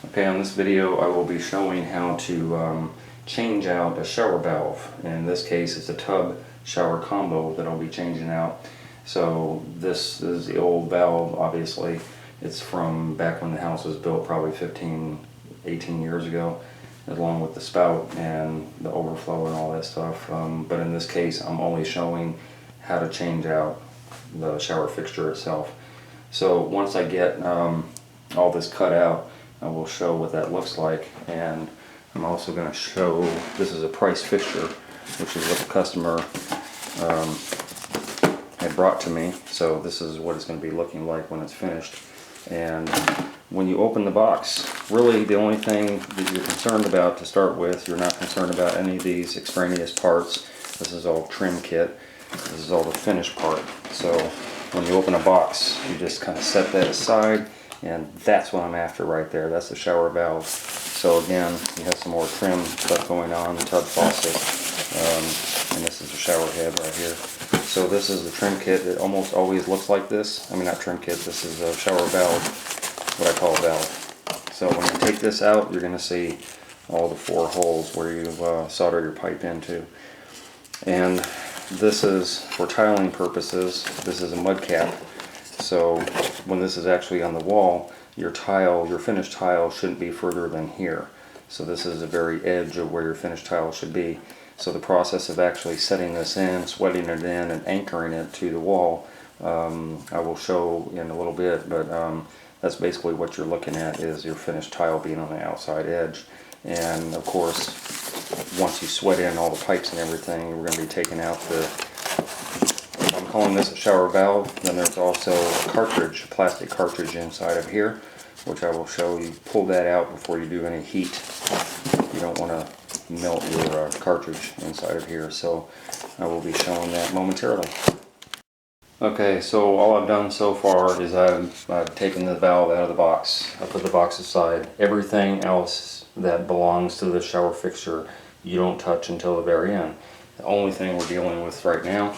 Okay, on this video I will be showing how to change out a shower valve. In this case it's a tub shower combo that I'll be changing out. So this is the old valve, obviously. It's from back when the house was built, probably 18 years ago, along with the spout and the overflow and all that stuff. But in this case I'm only showing how to change out the shower fixture itself. So once I get all this cut out, I will show what that looks like, and I'm also going to show, this is a price fixture, which is what the customer had brought to me. So this is what it's going to be looking like when it's finished. And when you open the box, really the only thing that you're concerned about to start with, you're not concerned about any of these extraneous parts. This is all trim kit. This is all the finished part. So when you open a box, you just kind of set that aside, and that's what I'm after right there. That's the shower valve. So again, you have some more trim stuff going on, the tub faucet, and this is the shower head right here. So this is the trim kit. It almost always looks like this. I mean, not trim kit, this is a shower valve, what I call a valve. So when you take this out, you're going to see all the 4 holes where you solder your pipe into. And this is, for tiling purposes, this is a mud cap. So when this is actually on the wall, your tile, your finished tile shouldn't be further than here. So this is the very edge of where your finished tile should be. So the process of actually setting this in, sweating it in, and anchoring it to the wall, I will show in a little bit, but that's basically what you're looking at, is your finished tile being on the outside edge. And of course, once you sweat in all the pipes and everything, we're going to be taking out the, I'm calling this a shower valve. Then there's also a cartridge, a plastic cartridge inside of here, which I will show you. Pull that out before you do any heat. You don't want to melt your cartridge inside of here, so I will be showing that momentarily. Okay, so all I've done so far is I've taken the valve out of the box. I put the box aside. Everything else that belongs to the shower fixture you don't touch until the very end. The only thing we're dealing with right now,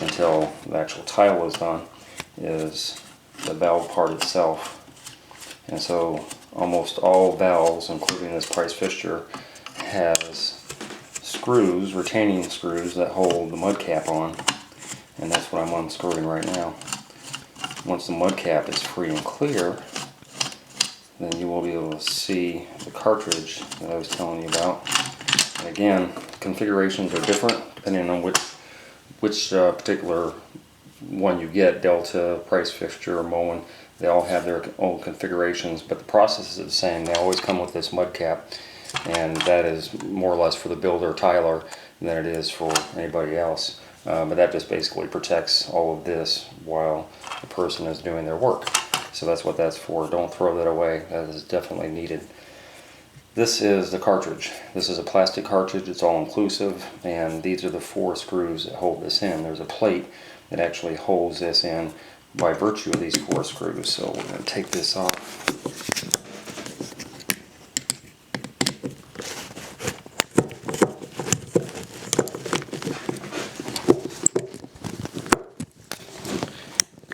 until the actual tile is done, is the valve part itself. And so almost all valves, including this price fixture, has screws, retaining screws, that hold the mud cap on. And that's what I'm unscrewing right now. Once the mud cap is free and clear, then you will be able to see the cartridge that I was telling you about. And again, configurations are different depending on which particular one you get, Delta, price fixture, or Moen. They all have their own configurations, but the process is the same. They always come with this mud cap, and that is more or less for the builder tiler than it is for anybody else. But that just basically protects all of this while the person is doing their work. So that's what that's for. Don't throw that away. That is definitely needed. This is the cartridge. This is a plastic cartridge. It's all inclusive, and these are the 4 screws that hold this in. There's a plate that actually holds this in by virtue of these 4 screws. So we're going to take this off.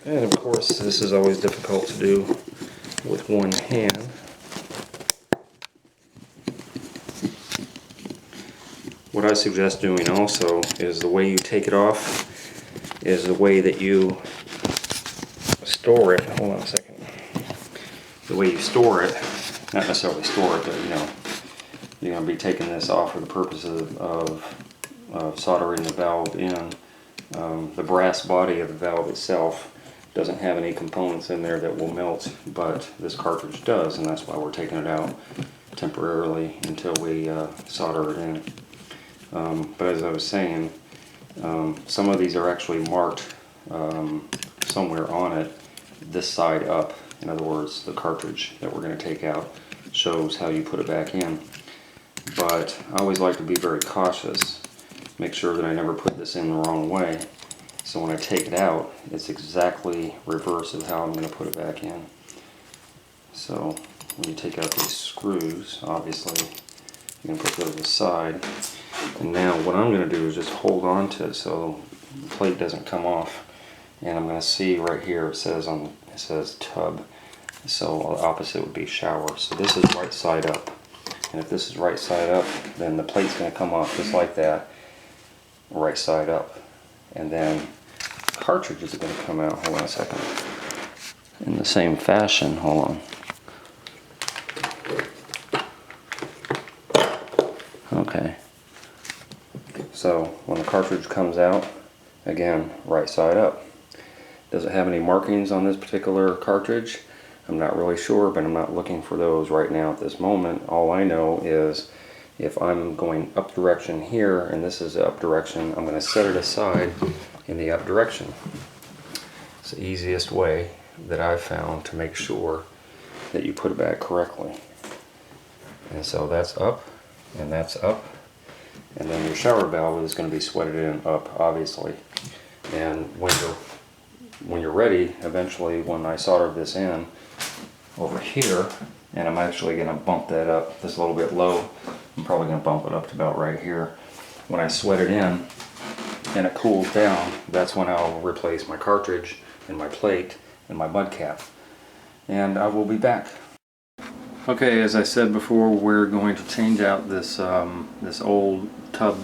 And of course, this is always difficult to do with one hand. What I suggest doing also is the way you take it off is the way that you store it. Hold on a second. The way you store it, not necessarily store it, but you know, you're going to be taking this off for the purposes of soldering the valve in. The brass body of the valve itself doesn't have any components in there that will melt, but this cartridge does, and that's why we're taking it out temporarily until we solder it in. But as I was saying, some of these are actually marked somewhere on it, this side up. In other words, the cartridge that we're going to take out shows how you put it back in. But I always like to be very cautious, make sure that I never put this in the wrong way. So when I take it out, it's exactly reverse of how I'm going to put it back in. So when you take out these screws, obviously, you're going to put those aside. And now what I'm going to do is just hold on to it so the plate doesn't come off. And I'm going to see right here, it says tub So the opposite would be shower. So this is right side up. And if this is right side up, then the plate's going to come off just like that, right side up. And then cartridge is going to come out, hold on a second, in the same fashion. Hold on. Okay. So when the cartridge comes out, again, right side up. Does it have any markings on this particular cartridge? I'm not really sure, but I'm not looking for those right now at this moment. All I know is if I'm going up direction here and this is up direction, I'm going to set it aside in the up direction. It's the easiest way that I've found to make sure that you put it back correctly. And so that's up and that's up. And then your shower valve is going to be sweated in up, obviously. And when you're ready, eventually when I solder this in over here, and I'm actually going to bump that up just a little bit low. I'm probably going to bump it up to about right here. When I sweat it in and it cools down, that's when I'll replace my cartridge and my plate and my mud cap. And I will be back. Okay, as I said before, we're going to change out this this old tub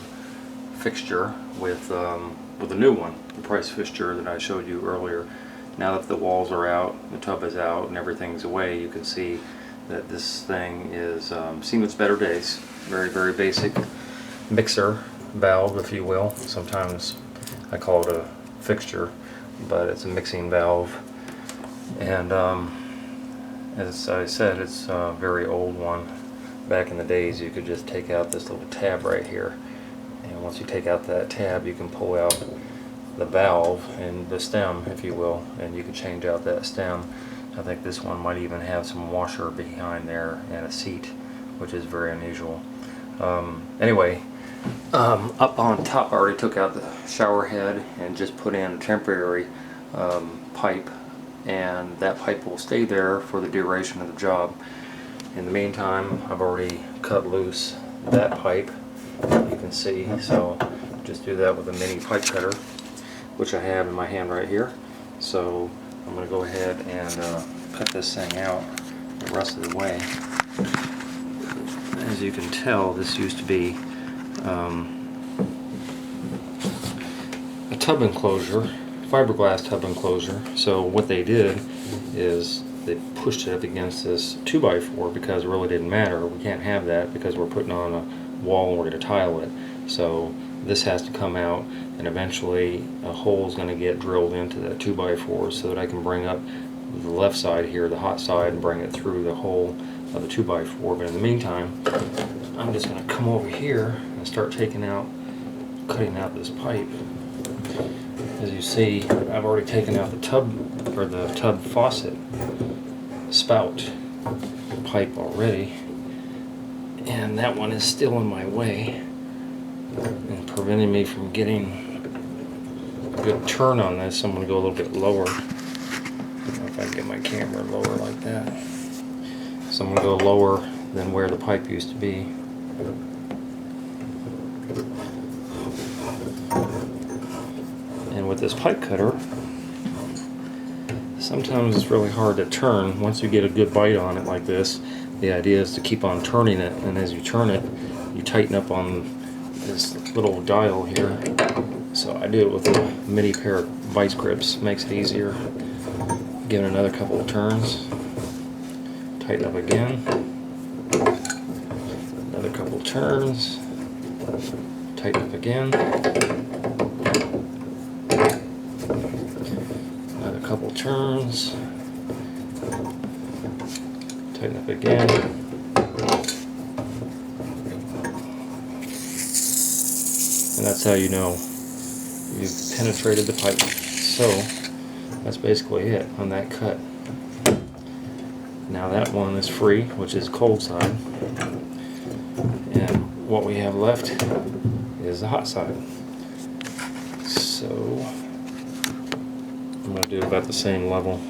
fixture with a new one, the price fixture that I showed you earlier. Now that the walls are out, the tub is out, and everything's away, you can see that this thing is seen its better days. Very, very basic mixer valve, if you will. Sometimes I call it a fixture, but it's a mixing valve. And as I said, it's a very old one. Back in the days, you could just take out this little tab right here, and once you take out that tab, you can pull out the valve and the stem, if you will, and you can change out that stem. I think this one might even have some washer behind there and a seat, which is very unusual. Anyway, up on top, I already took out the shower head and just put in a temporary pipe, and that pipe will stay there for the duration of the job. In the meantime, I've already cut loose that pipe, you can see, so just do that with a mini pipe cutter, which I have in my hand right here. So I'm going to go ahead and cut this thing out the rest of the way. As you can tell, this used to be a tub enclosure, fiberglass tub enclosure. So what they did is they pushed it up against this 2x4 because it really didn't matter. We can't have that because we're putting on a wall and we're going to tile it. So this has to come out, and eventually a hole is going to get drilled into that 2x4 so that I can bring up the left side here, the hot side, and bring it through the hole of the 2x4. But in the meantime, I'm just going to come over here and start cutting out this pipe. As you see, I've already taken out the tub, or the tub faucet spout pipe already, and that one is still in my way and preventing me from getting a good turn on this. I'm going to go a little bit lower. I don't know if I can get my camera lower like that. So I'm going to go lower than where the pipe used to be. And with this pipe cutter, sometimes it's really hard to turn. Once you get a good bite on it like this, the idea is to keep on turning it, and as you turn it, you tighten up on this little dial here. So I do it with a mini pair of vice grips, makes it easier. Give it another couple of turns, tighten up again, another couple of turns, tighten up again, another couple of turns, tighten up again. And that's how you know you've penetrated the pipe. So that's basically it on that cut. Now that one is free, which is cold side. And what we have left is the hot side. So I'm going to do about the same level.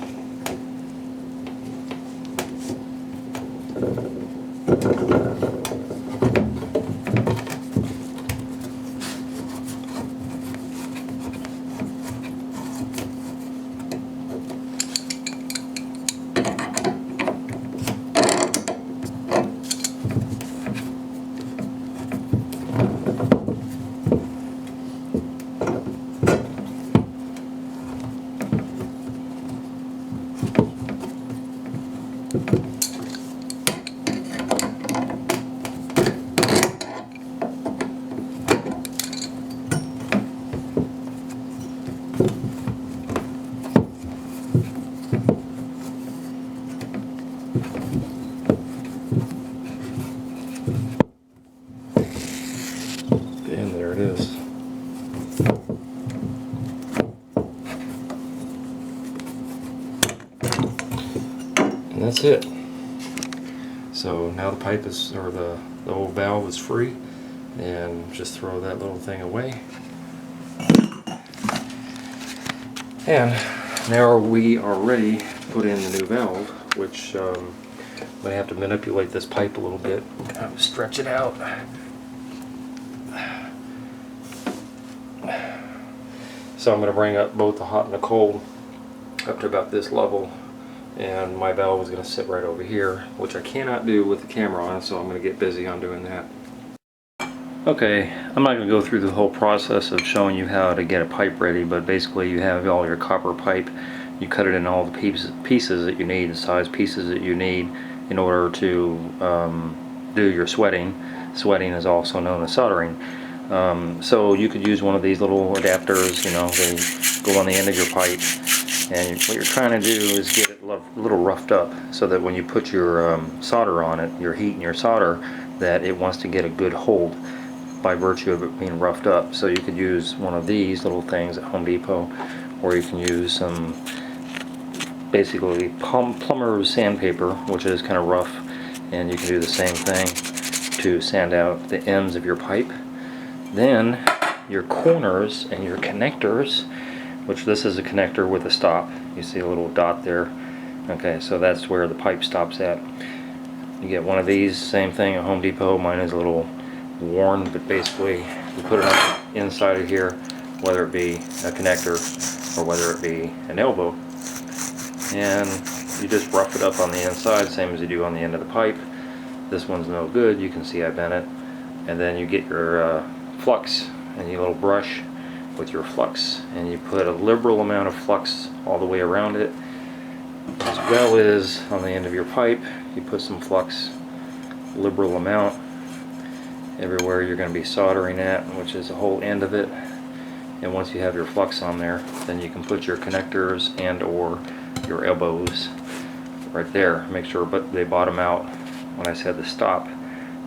that's it. So now the pipe is, or the old valve is free, and just throw that little thing away. And now we are ready to put in the new valve, which I'm going to have to manipulate this pipe a little bit, kind of stretch it out. So I'm going to bring up both the hot and the cold up to about this level, and my valve is going to sit right over here, which I cannot do with the camera on, so I'm going to get busy on doing that. Okay, I'm not going to go through the whole process of showing you how to get a pipe ready, but basically you have all your copper pipe, you cut it in all the pieces that you need, the size pieces that you need in order to do your sweating. Sweating is also known as soldering. So you could use one of these little adapters, you know, they go on the end of your pipe, and what you're trying to do is get it a little roughed up so that when you put your solder on it, your heat and your solder, that it wants to get a good hold by virtue of it being roughed up. So you could use one of these little things at Home Depot, or you can use some basically plumber's sandpaper, which is kind of rough, and you can do the same thing to sand out the ends of your pipe. Then your corners and your connectors, which this is a connector with a stop. You see a little dot there. Okay, so that's where the pipe stops at. You get one of these, same thing at Home Depot. Mine is a little worn, but basically you put it on the inside of here, whether it be a connector or whether it be an elbow, and you just rough it up on the inside, same as you do on the end of the pipe. This one's no good, you can see I bent it. And then you get your flux and your little brush with your flux, and you put a liberal amount of flux all the way around it, as well as on the end of your pipe you put some flux, liberal amount everywhere you're going to be soldering at, which is the whole end of it. And once you have your flux on there, then you can put your connectors and or your elbows right there. Make sure but they bottom out. When I said the stop,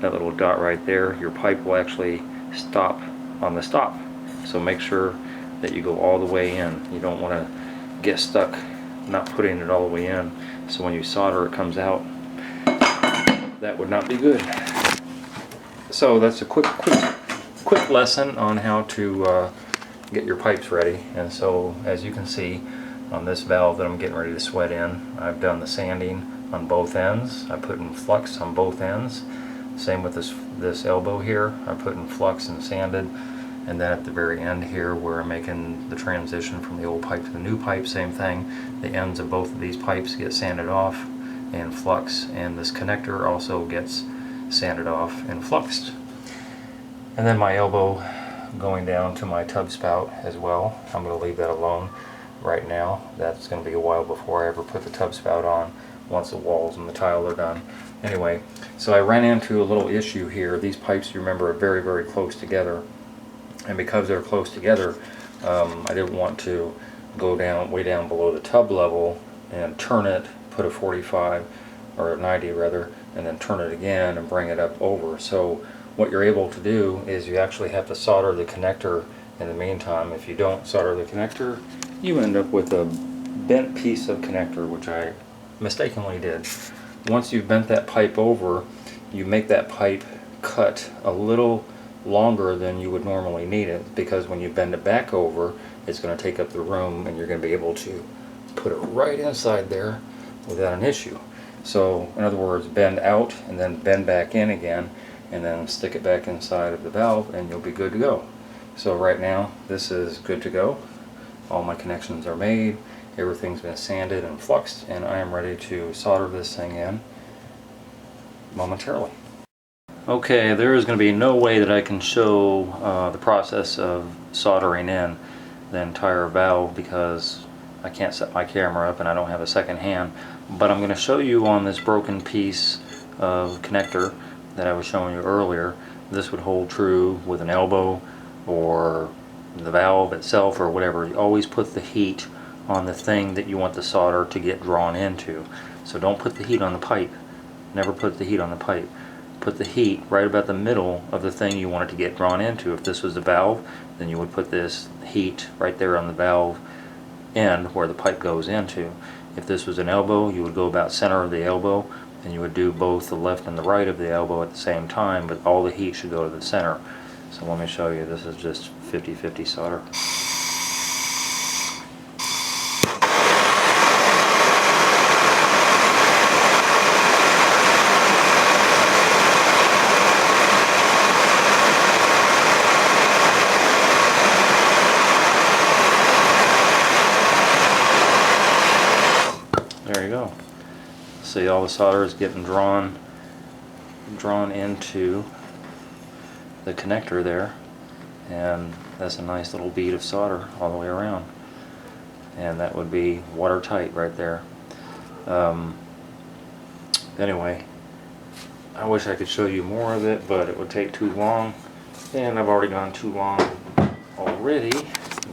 that little dot right there, your pipe will actually stop on the stop. So make sure that you go all the way in. You don't want to get stuck not putting it all the way in, so when you solder it comes out. That would not be good. So that's a quick lesson on how to get your pipes ready. And so as you can see on this valve that I'm getting ready to sweat in, I've done the sanding on both ends. I put in flux on both ends. Same with this elbow here. I put in flux and sanded. And then at the very end here, where I'm making the transition from the old pipe to the new pipe, same thing. The ends of both of these pipes get sanded off and flux, and this connector also gets sanded off and fluxed. And then my elbow going down to my tub spout as well. I'm going to leave that alone right now. That's going to be a while before I ever put the tub spout on, once the walls and the tile are done. Anyway, so I ran into a little issue here. These pipes, you remember, are very, very close together. And because they're close together, I didn't want to go down way down below the tub level and turn it, put a 45 or a 90 rather, and then turn it again and bring it up over. So what you're able to do is you actually have to solder the connector in the meantime. If you don't solder the connector, you end up with a bent piece of connector, which I mistakenly did. Once you've bent that pipe over, you make that pipe cut a little longer than you would normally need it, because when you bend it back over, it's going to take up the room, and you're going to be able to put it right inside there without an issue. So in other words, bend out and then bend back in again, and then stick it back inside of the valve, and you'll be good to go. So right now this is good to go. All my connections are made, everything's been sanded and fluxed, and I am ready to solder this thing in momentarily. Okay, there is going to be no way that I can show the process of soldering in the entire valve, because I can't set my camera up and I don't have a second hand. But I'm going to show you on this broken piece of connector that I was showing you earlier. This would hold true with an elbow or the valve itself or whatever. You always put the heat on the thing that you want the solder to get drawn into. So don't put the heat on the pipe. Never put the heat on the pipe. Put the heat right about the middle of the thing you want it to get drawn into. If this was the valve, then you would put this heat right there on the valve end where the pipe goes into. If this was an elbow, you would go about center of the elbow, and you would do both the left and the right of the elbow at the same time, but all the heat should go to the center. So let me show you. This is just 50-50 solder. There you go. See, all the solder is getting drawn into the connector there, and that's a nice little bead of solder all the way around, and that would be watertight right there. Anyway, I wish I could show you more of it, but it would take too long, and I've already gone too long already,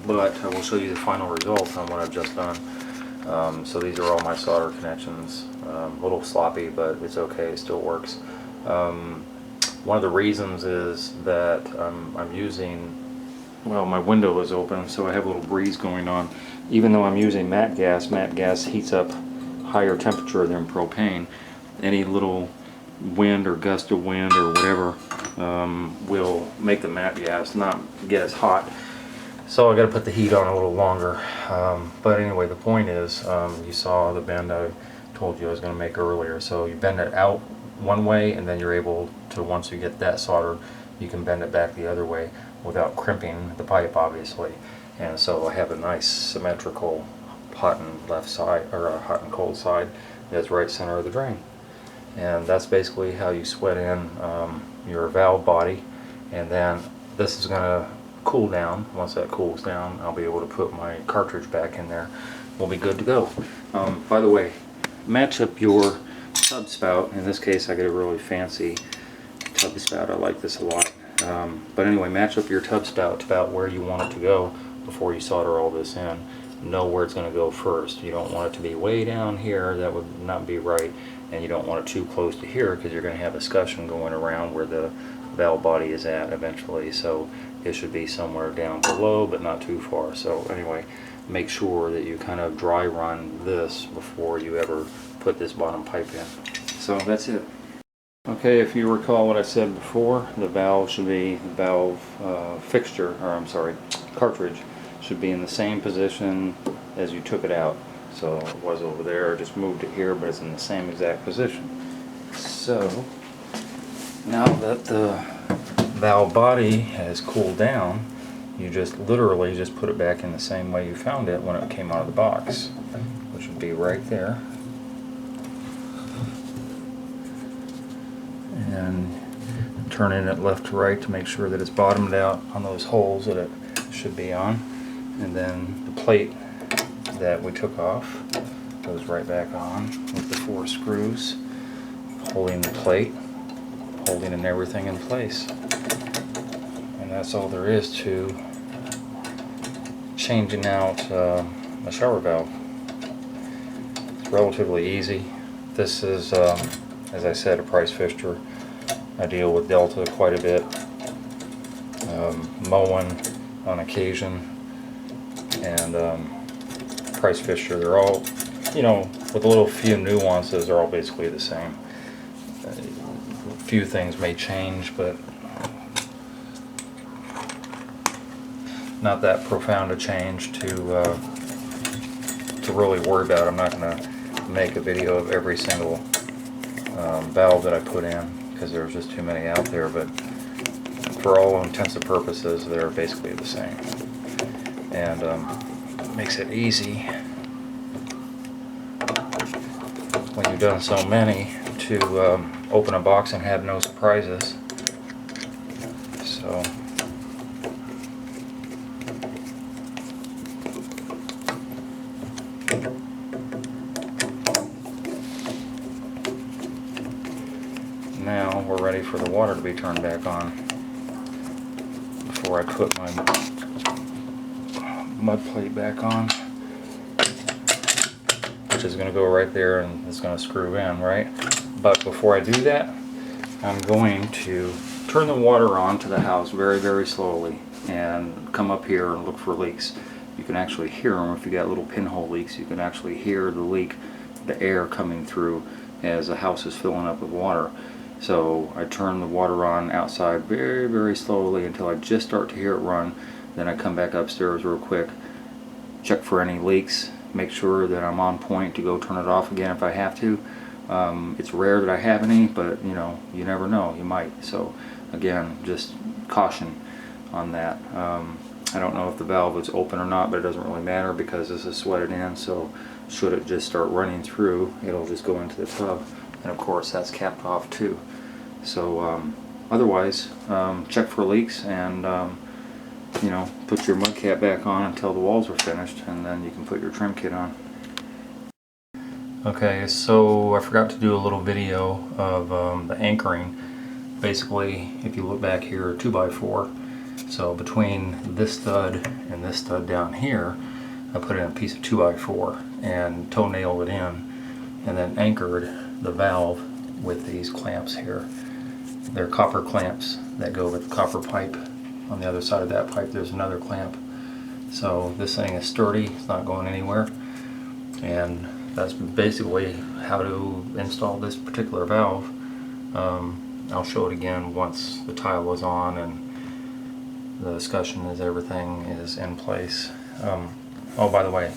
but I will show you the final result on what I've just done. So these are all my solder connections. A little sloppy, but it's okay, it still works. One of the reasons is that I'm using, well, my window is open, so I have a little breeze going on. Even though I'm using matte gas heats up higher temperature than propane. Any little wind or gust of wind or whatever will make the matte gas not get as hot. So I got to put the heat on a little longer. But anyway, the point is, you saw the bend I told you I was going to make earlier. So you bend it out one way, and then you're able to, once you get that soldered, you can bend it back the other way without crimping the pipe, obviously. And so I have a nice symmetrical hot and left side, or a hot and cold side that's right center of the drain. And that's basically how you sweat in your valve body. And then this is going to cool down. Once that cools down, I'll be able to put my cartridge back in there. We'll be good to go. By the way, match up your tub spout. In this case, I get a really fancy tub spout. I like this a lot. But anyway, match up your tub spout to about where you want it to go before you solder all this in. Know where it's going to go first. You don't want it to be way down here. That would not be right. And you don't want it too close to here, because you're going to have a discussion going around where the valve body is at eventually. So it should be somewhere down below, but not too far. So anyway, make sure that you kind of dry run this before you ever put this bottom pipe in. So that's it. Okay, if you recall what I said before, the valve should be, the valve fixture, or I'm sorry, cartridge should be in the same position as you took it out. So it was over there, I just moved it here, but it's in the same exact position. So now that the valve body has cooled down, you just literally just put it back in the same way you found it when it came out of the box, which would be right there. And turning it left to right to make sure that it's bottomed out on those holes that it should be on. And then the plate that we took off goes right back on with the 4 screws holding the plate, holding and everything in place. And that's all there is to changing out a shower valve. It's relatively easy. This is, as I said, a price fixture. I deal with Delta quite a bit, Moen on occasion, and price fixture. They're all, you know, with a little few nuances, they're all basically the same. A few things may change, but not that profound a change to really worry about. I'm not going to make a video of every single valve that I put in, because there's just too many out there, but for all intents and purposes, they're basically the same. And makes it easy when you've done so many to open a box and have no surprises. So now we're ready for the water to be turned back on before I put my mud plate back on, which is going to go right there and it's going to screw in, right? But before I do that, I'm going to turn the water on to the house very, very slowly and come up here and look for leaks. you can actually hear them. If you got little pinhole leaks, you can actually hear the leak, the air coming through as the house is filling up with water. So I turn the water on outside very, very slowly until I just start to hear it run. Then I come back upstairs real quick, check for any leaks, make sure that I'm on point to go turn it off again if I have to. It's rare that I have any, but you know, you never know, you might. So again, just caution on that. I don't know if the valve is open or not, but it doesn't really matter because this is sweated in, so should it just start running through, it'll just go into the tub. And of course that's capped off too. So otherwise, check for leaks and you know, put your mud cap back on until the walls are finished, and then you can put your trim kit on. Okay, so I forgot to do a little video of the anchoring. Basically, if you look back here, 2x4. So between this stud and this stud down here, I put in a piece of 2x4 and toe-nailed it in, and then anchored the valve with these clamps here. They're copper clamps that go with the copper pipe. On the other side of that pipe there's another clamp. So this thing is sturdy, it's not going anywhere. And that's basically how to install this particular valve. I'll show it again once the tile is on and the discussion is everything is in place. Oh, by the way,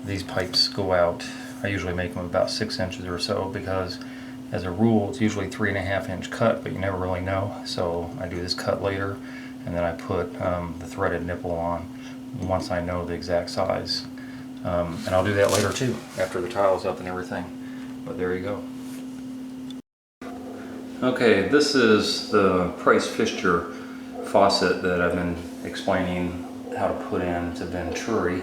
these pipes go out, I usually make them about 6 inches or so, because as a rule it's usually 3.5 inch cut, but you never really know. So I do this cut later, and then I put the threaded nipple on once I know the exact size. And I'll do that later too, after the tile's up and everything. But there you go. Okay, this is the Pfister faucet that I've been explaining how to put in to Venturi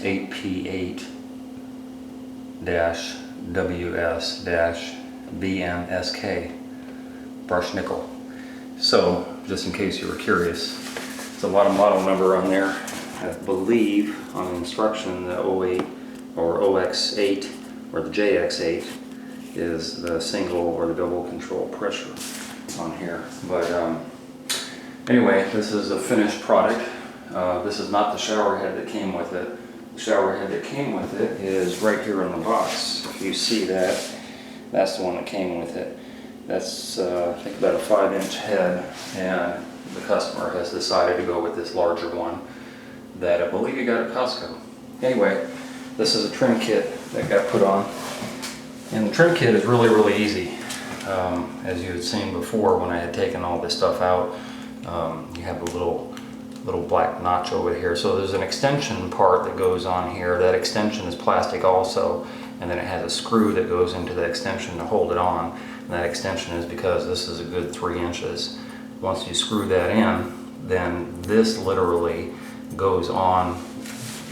8P8-WS-BNSK brush nickel. So, just in case you were curious, it's a lot of model number on there. I believe on the instruction the 08 or OX8 or the JX8 is the single or the double control pressure on here. But anyway, this is a finished product. This is not the shower head that came with it. The shower head that came with it is right here in the box. If you see that, that's the one that came with it. That's I think about a 5-inch head, and the customer has decided to go with this larger one that I believe you got at Costco. Anyway, this is a trim kit that got put on, and the trim kit is really, really easy. As you had seen before when I had taken all this stuff out, you have a little black notch over here. So there's an extension part that goes on here. That extension is plastic also, and then it has a screw that goes into the extension to hold it on. And that extension is because this is a good 3 inches. Once you screw that in, then this literally goes on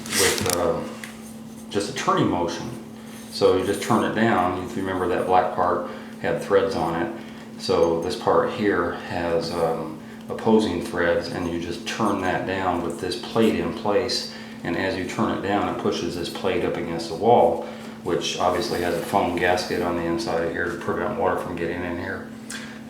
with just a turning motion. So you just turn it down. If you remember, that black part had threads on it. So this part here has opposing threads, and you just turn that down with this plate in place. And as you turn it down, it pushes this plate up against the wall, which obviously has a foam gasket on the inside of here to prevent water from getting in here.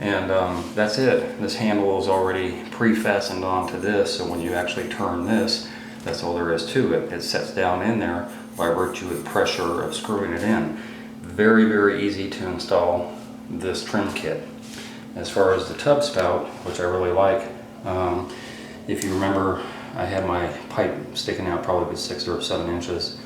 And that's it. This handle is already pre-fastened onto this, so when you actually turn this, that's all there is to it. It sets down in there by virtue of pressure of screwing it in. Very, very easy to install this trim kit. As far as the tub spout, which I really like, if you remember, I had my pipe sticking out probably 6 or 7 inches.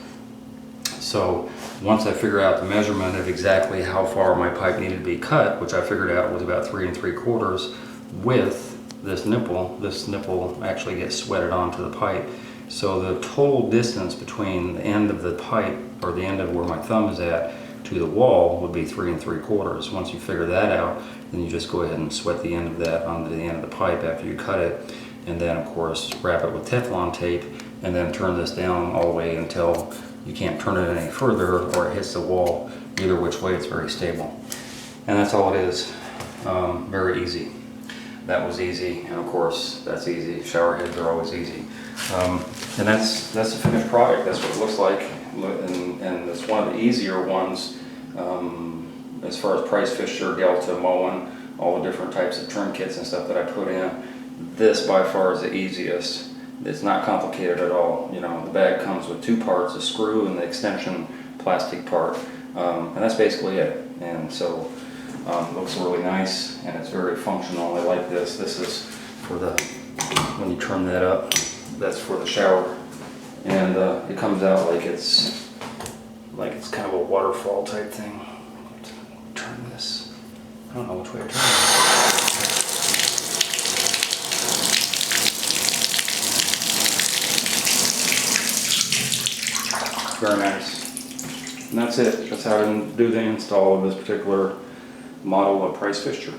So once I figured out the measurement of exactly how far my pipe needed to be cut, which I figured out was about 3 3/4 with this nipple actually gets sweated onto the pipe. So the total distance between the end of the pipe, or the end of where my thumb is at, to the wall would be 3 3/4. Once you figure that out, then you just go ahead and sweat the end of that onto the end of the pipe after you cut it, and then of course wrap it with Teflon tape, and then turn this down all the way until you can't turn it any further or it hits the wall. Either which way, it's very stable. And that's all it is. Very easy. That was easy, and of course that's easy. Shower heads are always easy. And that's the finished product. That's what it looks like, and it's one of the easier ones as far as Pfister, Delta, Moen, all the different types of trim kits and stuff that I put in. This by far is the easiest. It's not complicated at all. You know, the bag comes with two parts, a screw and the extension plastic part, and that's basically it. And so it looks really nice and it's very functional. I like this. This is for the, when you turn that up, that's for the shower, and it comes out like it's kind of a waterfall type thing. Turn this. I don't know which way to turn it. Very nice. And that's it. That's how to do the install of this particular model of price fixture.